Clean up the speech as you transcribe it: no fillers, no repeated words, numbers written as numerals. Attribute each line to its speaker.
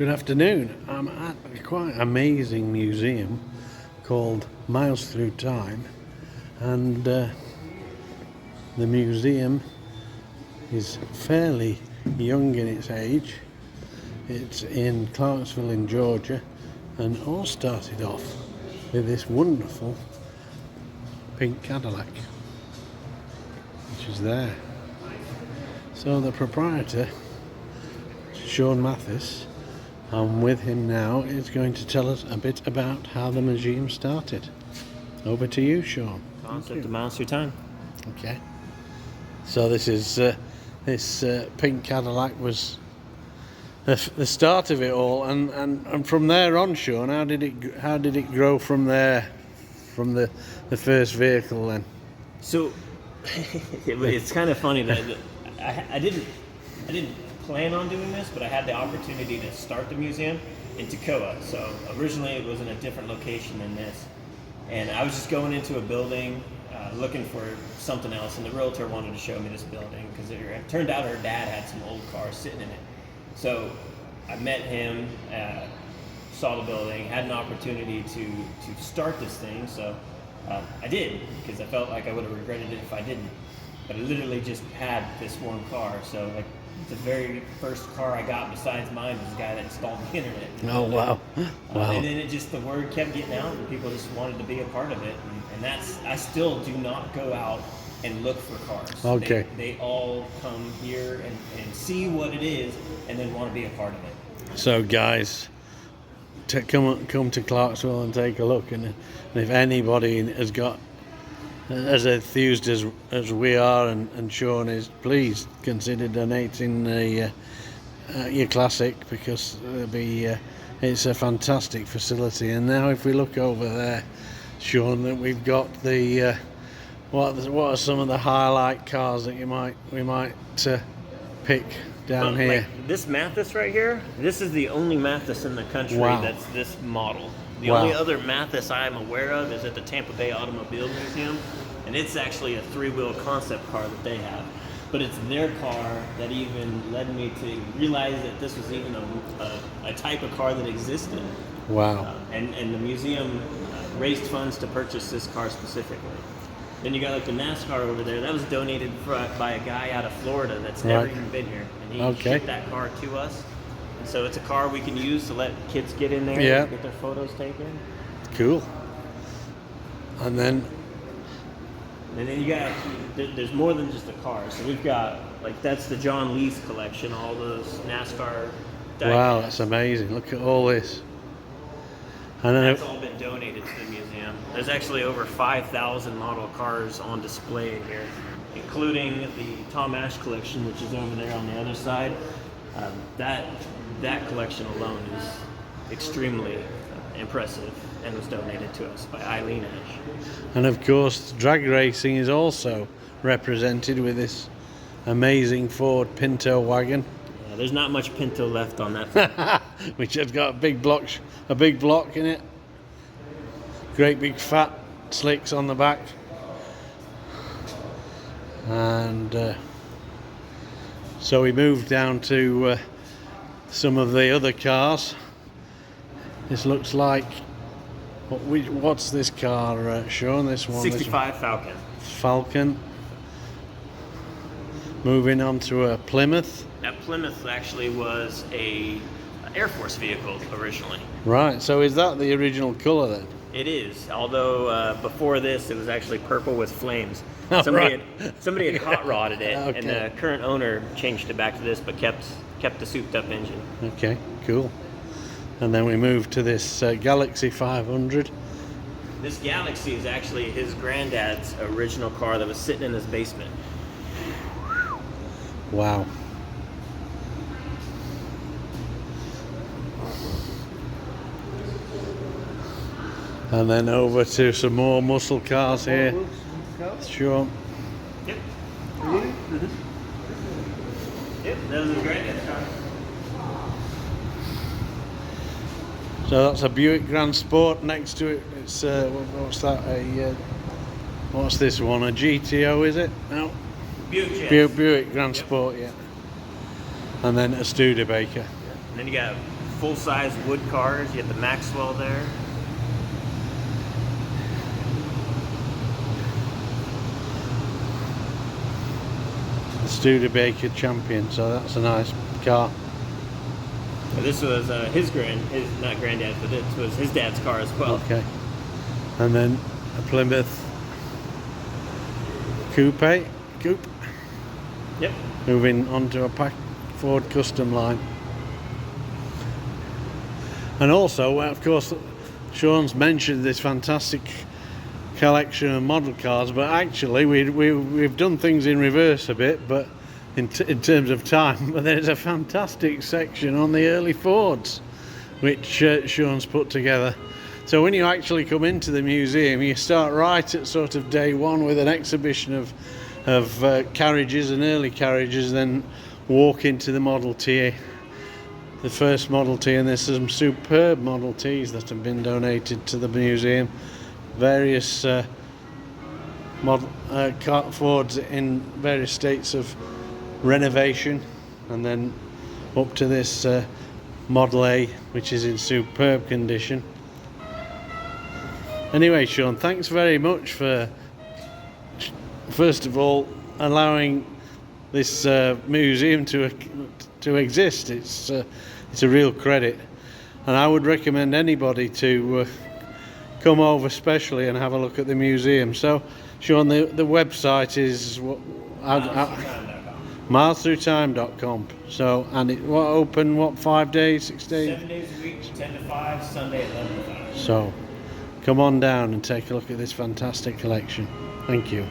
Speaker 1: Good afternoon. I'm at a quite amazing museum called Miles Through Time, and the museum is fairly young in its age. It's in Clarksville in Georgia, and all started off with this wonderful pink Cadillac, which is there. So the proprietor, Sean Mathis, I'm with him now, is going to tell us a bit about how the museum started. Over to you, Sean.
Speaker 2: Concept of Miles Through Time.
Speaker 1: Okay. So this is this pink Cadillac was the start of it all, and from there on, Sean, how did it grow from there, from the first vehicle then?
Speaker 2: So it's kind of funny that I didn't plan on doing this, but I had the opportunity to start the museum in Toccoa. So originally it was in a different location than this, and I was just going into a building looking for something else, and the realtor wanted to show me this building because it turned out her dad had some old cars sitting in it. So I met him, saw the building, had an opportunity to start this thing. So I did, because I felt like I would have regretted it if I didn't. But I literally just had this one car. So like the very first car I got besides mine was the guy that installed the internet.
Speaker 1: Oh, wow. Wow.
Speaker 2: And then the word kept getting out, and people just wanted to be a part of it. And I still do not go out and look for cars.
Speaker 1: Okay.
Speaker 2: They all come here and see what it is, and then want to be a part of it.
Speaker 1: So guys, come to Clarksville and take a look, and if anybody has got as enthused as we are and Sean is, please consider donating your classic, because it's a fantastic facility. And now if we look over there, Sean, that we've got the what are some of the highlight cars that we might pick down here?
Speaker 2: Like this Mathis right here, this is the only Mathis in the country that's this model. The only other Mathis I'm aware of is at the Tampa Bay Automobile Museum, and it's actually a three-wheel concept car that they have. But it's their car that even led me to realize that this was even a type of car that existed.
Speaker 1: Wow.
Speaker 2: And the museum raised funds to purchase this car specifically. Then you got like the NASCAR over there. That was donated by a guy out of Florida that's never even been here. And he shipped that car to us. And so it's a car we can use to let kids get in there and get their photos taken.
Speaker 1: Cool. And then
Speaker 2: you got, there's more than just a car. So we've got, like, that's the John Lee's collection, all those NASCAR diecasts.
Speaker 1: Wow, that's amazing. Look at all this. And then
Speaker 2: that's all been donated to the museum. There's actually over 5,000 model cars on display in here, including the Tom Ash collection, which is over there on the other side. That collection alone is extremely impressive, and was donated to us by Eileen Ash.
Speaker 1: And of course, drag racing is also represented with this amazing Ford Pinto wagon.
Speaker 2: Yeah, there's not much Pinto left on that.
Speaker 1: Which has got a big block in it. Great big fat slicks on the back. And so we moved down to some of the other cars. This looks like, what's this car, Sean? This one?
Speaker 2: 65 Falcon.
Speaker 1: Falcon. Moving on to a Plymouth.
Speaker 2: That Plymouth actually was a Air Force vehicle originally.
Speaker 1: Right, so is that the original colour then?
Speaker 2: It is, although before this it was actually purple with flames.
Speaker 1: Oh,
Speaker 2: Somebody had hot rodded it,
Speaker 1: Okay.
Speaker 2: and the current owner changed it back to this, but kept the souped up engine.
Speaker 1: Okay, cool. And then we move to this Galaxy 500.
Speaker 2: This Galaxy is actually his granddad's original car that was sitting in his basement.
Speaker 1: Wow. And then over to some more muscle cars here. Sure.
Speaker 2: Yep. Yep, that was his granddad's car.
Speaker 1: So that's a Buick Grand Sport. Next to it, it's what's that? What's this one? A GTO, is it? No.
Speaker 2: Buick
Speaker 1: Grand Sport, yeah. And then a Studebaker.
Speaker 2: And then you got full-size wood cars. You have the Maxwell there.
Speaker 1: The Studebaker Champion, so that's a nice car.
Speaker 2: This was his not granddad, but this was his dad's car as well.
Speaker 1: Okay. And then a Plymouth coupe.
Speaker 2: Yep.
Speaker 1: Moving on to a Ford Custom line. And also, of course, Sean's mentioned this fantastic collection of model cars, but actually we've done things in reverse a bit, but in terms of time. But there's a fantastic section on the early Fords, which Sean's put together. So when you actually come into the museum, you start right at sort of day one with an exhibition of carriages and early carriages, then walk into the Model T, the first Model T, and there's some superb Model Ts that have been donated to the museum. Various Fords in various states of renovation, and then up to this Model A, which is in superb condition. Anyway, Sean, thanks very much for, first of all, allowing this museum to exist. It's a real credit, and I would recommend anybody to come over specially and have a look at the museum. So, Sean, the website is milesthroughtime.com. So, and it open 5 days, 6 days?
Speaker 2: 7 days a week, 10 to 5, Sunday 11 to 5.
Speaker 1: So, come on down and take a look at this fantastic collection. Thank you.